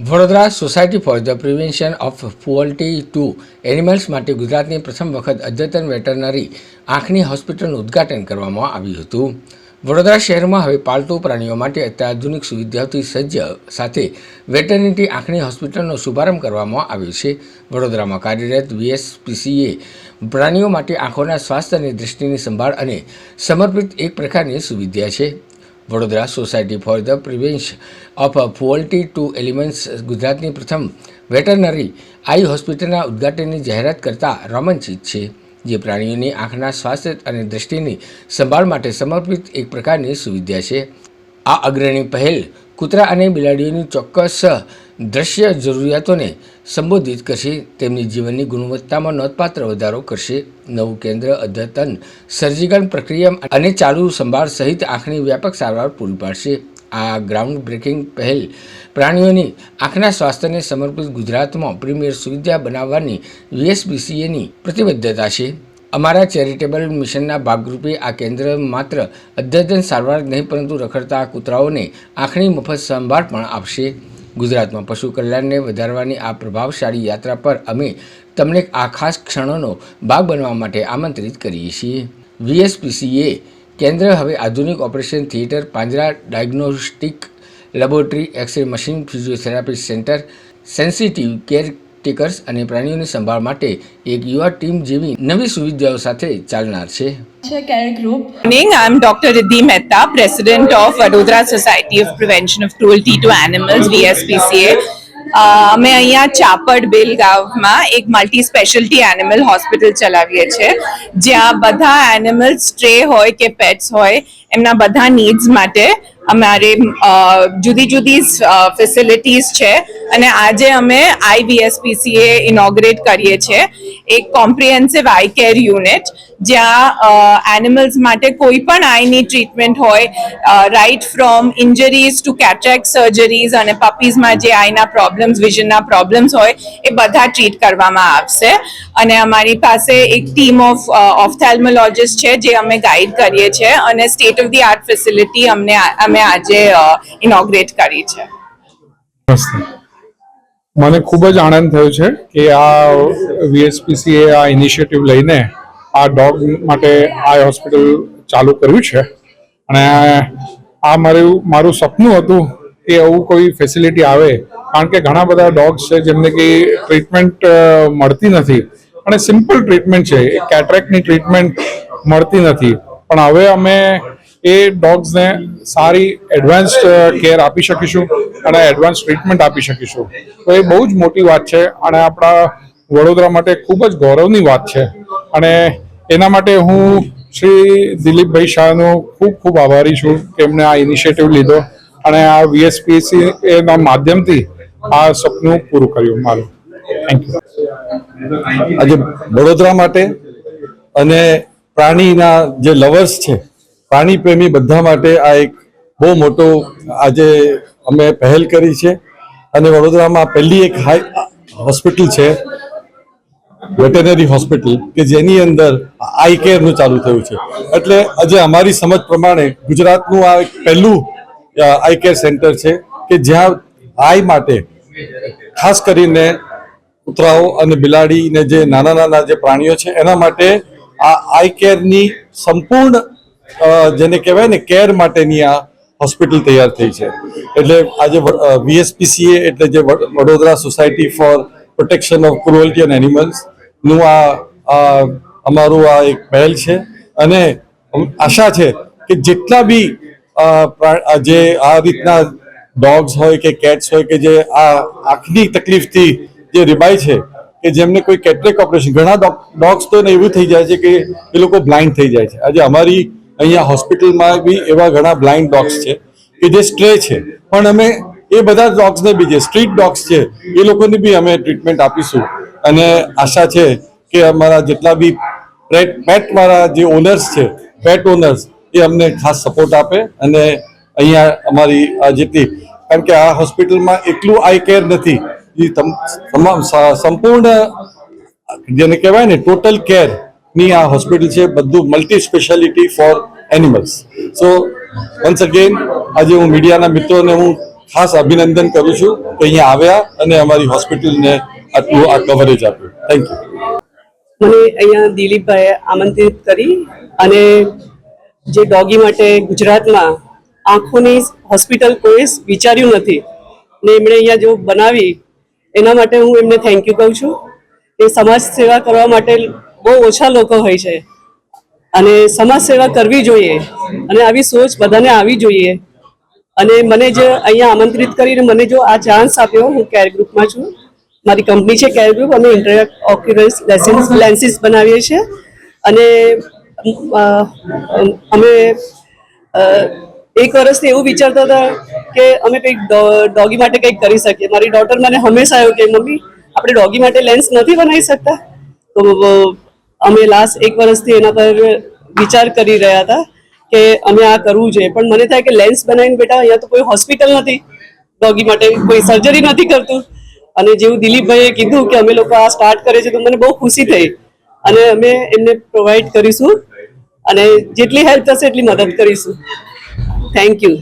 Vadodara society for the prevention of cruelty to animals માટે ગુજરાતની પ્રથમ વખત અદ્યતન વેટરનરી આંખની હોસ્પિટલનું ઉદ્ઘાટન કરવામાં આવ્યું હતું. વડોદરા શહેરમાં હવે પાલતુ પ્રાણીઓ માટે અત્યાધુનિક સુવિધાઓથી સજ્જ સાથે વેટરનરી આંખની હોસ્પિટલનો શુભારંભ કરવામાં આવ્યો છે. વડોદરામાં કાર્યરત VSPCA પ્રાણીઓ માટે આંખોના સ્વાસ્થ્ય અને દૃષ્ટિની સંભાળ અને સમર્પિત એક પ્રકારની સુવિધા છે. Vadodara society for the prevention of cruelty to animals ગુજરાતની પ્રથમ વેટરનરી આઈ હોસ્પિટલના ઉદ્ઘાટનની જાહેરાત કરતા રોમાંચિત છે, જે પ્રાણીઓની આંખના સ્વાસ્થ્ય અને દૃષ્ટિની સંભાળ માટે સમર્પિત એક પ્રકારની સુવિધા છે. આ અગ્રણી પહેલ કૂતરા અને બિલાડીઓની ચોક્કસ દ્રશ્ય જરૂરિયાતોને સંબોધિત કરશે, તેમની જીવનની ગુણવત્તામાં નોંધપાત્ર વધારો કરશે. નવું કેન્દ્ર અદ્યતન સર્જિકલ પ્રક્રિયા અને ચાલુ સંભાળ સહિત આંખની વ્યાપક સારવાર પૂરી પાડશે. આ ગ્રાઉન્ડ બ્રેકિંગ પહેલ પ્રાણીઓની આંખના સ્વાસ્થ્યને સમર્પિત ગુજરાતમાં પ્રીમિયર સુવિધા બનાવવાની VSPCAની પ્રતિબદ્ધતા છે. અમારા ચેરિટેબલ મિશનના ભાગરૂપે આ કેન્દ્ર માત્ર અદ્યતન સારવાર જ નહીં, પરંતુ રખડતા કૂતરાઓને આંખની મફત સંભાળ પણ આપશે. ગુજરાતમાં પશુ કલ્યાણને વધારવાની આ પ્રભાવશાળી યાત્રા પર અમે તમને આ ખાસ ક્ષણોનો ભાગ બનવા માટે આમંત્રિત કરીએ છીએ. VSPCA કેન્દ્ર હવે આધુનિક ઓપરેશન થિયેટર, પાંજરા, diagnostic laboratory, X-ray machine, physiotherapy centre, sensitive care takers અને પ્રાણીઓની સંભાળ માટે એક યુવા ટીમ જેવી નવી સુવિધાઓ સાથે ચાલનાર છે. I'm Dr. Riddhi Mehta, President of Vadodara Society of Prevention of Cruelty to Animals, VSPCA. અમે અહીંયા ચાપડ બેલ ગામમાં એક મલ્ટી સ્પેશિયાલિટી એનિમલ હોસ્પિટલ ચલાવીએ છીએ, જ્યાં બધા એનિમલ્સ, સ્ટ્રે હોય કે પેટ્સ હોય, એમના બધા નીડ્સ માટે અમારે જુદી જુદી ફેસિલિટીઝ છે. અને આજે અમે IVSPCA ઇનોગ્રેટ કરીએ છીએ એક કોમ્પ્રિહેન્સિવ આઈ કેર યુનિટ, જ્યાં એનિમલ્સ માટે કોઈ પણ આઈની ટ્રીટમેન્ટ હોય, right from injuries to cataract surgeries, અને પપીઝમાં જે આઈના પ્રોબ્લેમ્સ, વિઝનના પ્રોબ્લેમ્સ હોય, એ બધા ટ્રીટ કરવામાં આવશે. અને અમારી પાસે એક ટીમ ઓફ ઓફથેલ્મોલોજીસ્ટ છે, જે અમે ગાઈડ કરીએ છીએ, અને state of the art facility અમે આજે ઇનોગ્રેટ કરી છે. મને ખૂબ જ આનંદ થયો છે કે આ VSPCA આ ઇનિશિયેટિવ લઈને આ ડોગ માટે આ હોસ્પિટલ ચાલુ કર્યું છે. અને આ મારું સપનું હતું કે એવું કોઈ ફેસિલિટી આવે, કારણ કે ઘણા બધા ડોગ્સ છે જેમને કે ટ્રીટમેન્ટ મળતી નથી, અને સિમ્પલ ટ્રીટમેન્ટ છે, કેટરેક્ટની ટ્રીટમેન્ટ મળતી નથી. પણ હવે અમે એ ડોગ્સને સારી એડવાન્સ્ડ કેર આપી શકીશું અને એડવાન્સ ટ્રીટમેન્ટ આપી શકીશું. તો એ બહુ જ મોટી વાત છે અને આપણા વડોદરા માટે ખૂબ જ ગૌરવની વાત છે. અને એના માટે હું શ્રી દિલીપભાઈ શાહનો ખૂબ ખૂબ આભારી છું કે એમને આ ઇનિશિયેટિવ લીધો અને આ VSPCAના માધ્યમથી આ સપનું પૂરું કર્યું મારું. Thank you. આજે વડોદરા માટે અને પ્રાણીના જે લવર્સ છે, પ્રાણી પ્રેમી બધા માટે આ એક બહુ મોટો આજે અમે પહેલ કરી છે. અને વડોદરામાં પહેલી એક હોસ્પિટલ છે, વેટરનરી હોસ્પિટલ, કે જેની અંદર આઈ કેરનું ચાલુ થયું છે. એટલે આજે અમારી સમજ પ્રમાણે ગુજરાતનું આ એક પહેલું આઈ કેર સેન્ટર છે કે જ્યાં આઈ માટે ખાસ કરીને કૂતરાઓ અને બિલાડીને જે નાના નાના જે પ્રાણીઓ છે એના માટે આ આઈ કેરની સંપૂર્ણ જેને કહેવાય ને કેર માટેની આ હોસ્પિટલ તૈયાર થઈ છે. એટલે આજે VSPCA એટલે જે Vadodara society for protection of cruelty on animals નું આ અમારું આ એક પહેલ છે. અને આશા છે કે જેટલા બી જે આ રીતના ડોગ્સ હોય કે કેટ્સ હોય કે જે આ આંખની તકલીફથી જે રીબાય છે, કે જેમને કોઈ કેટરેક ઓપરેશન, ઘણા ડોગ્સ તો એવું થઈ જાય છે કે એ લોકો બ્લાઇન્ડ થઈ જાય છે. આજે અમારી અહીંયા હોસ્પિટલમાં બી એવા ઘણા બ્લાઇન્ડ ડોગ્સ છે કે જે સ્ટ્રે છે, પણ અમે એ બધા ડોગ્સને બી, જે સ્ટ્રીટ ડોગ્સ છે, એ લોકોની બી અમે ટ્રીટમેન્ટ આપીશું. અને આશા છે કે અમારા જેટલા બી પેટવાળા જે ઓનર્સ છે, પેટ ઓનર્સ, એ અમને ખાસ સપોર્ટ આપે. અને અહીંયા અમારી આ જેટલી, કારણ કે આ હોસ્પિટલમાં એટલું આઈ કેર નથી, એ તમામ સંપૂર્ણ જેને કહેવાય ને ટોટલ કેર ની આ હોસ્પિટલ છે, બધું multi speciality for animals. So once again આજે હું મીડિયાના મિત્રોને હું ખાસ અભિનંદન કરું છું કે અહીંયા આવ્યા અને અમારી હોસ્પિટલને આટલું આ કવરેજ આપ્યું. Thank you. મને અહીંયા દિલીપભાઈએ આમંત્રિત કરી અને જે ડોગી માટે ગુજરાતમાં આંખોની હોસ્પિટલ કોઈ વિચાર્યું નથી ને એમણે અહીંયા જો બનાવી એના માટે હું એમને થેન્ક યુ કહું છું. એ સમાજ સેવા કરવા માટે બહુ ઓછા લોકો હોય છે અને સમાજ સેવા કરવી જોઈએ અને આવી સોચ બધાને આવી જોઈએ. અને મને જે અહીંયા આમંત્રિત કરીને મને જો આ ચાન્સ આપ્યો, હું કેર ગ્રુપમાં છું, મારી કંપની છે કેર ગ્રુપ, અમે ઇન્ટરેક્ટ ઓક્યુલર લેન્સીસ બનાવીએ છીએ અને અમે એક વર્ષથી એવું વિચારતા હતા કે અમે કંઈક ડોગી માટે કંઈક કરી શકીએ. મારી ડોટર મને હંમેશા એવું કે મમ્મી આપણે ડોગી માટે લેન્સ નથી બનાવી શકતા. તો અમે લાસ્ટ એક વર્ષથી એના પર વિચાર કરી રહ્યા હતા કે અમે આ કરવું જોઈએ. પણ મને થાય કે લેન્સ બનાવીને બેટા અહીંયા તો કોઈ હોસ્પિટલ નથી, ડોગી માટે કોઈ સર્જરી નથી કરતું. અને જેવું દિલીપભાઈએ કીધું કે અમે લોકો આ સ્ટાર્ટ કરે છે તો મને બહુ ખુશી થઈ અને અમે એમને પ્રોવાઈડ કરીશું અને જેટલી હેલ્પ થશે એટલી મદદ કરીશું. Thank you.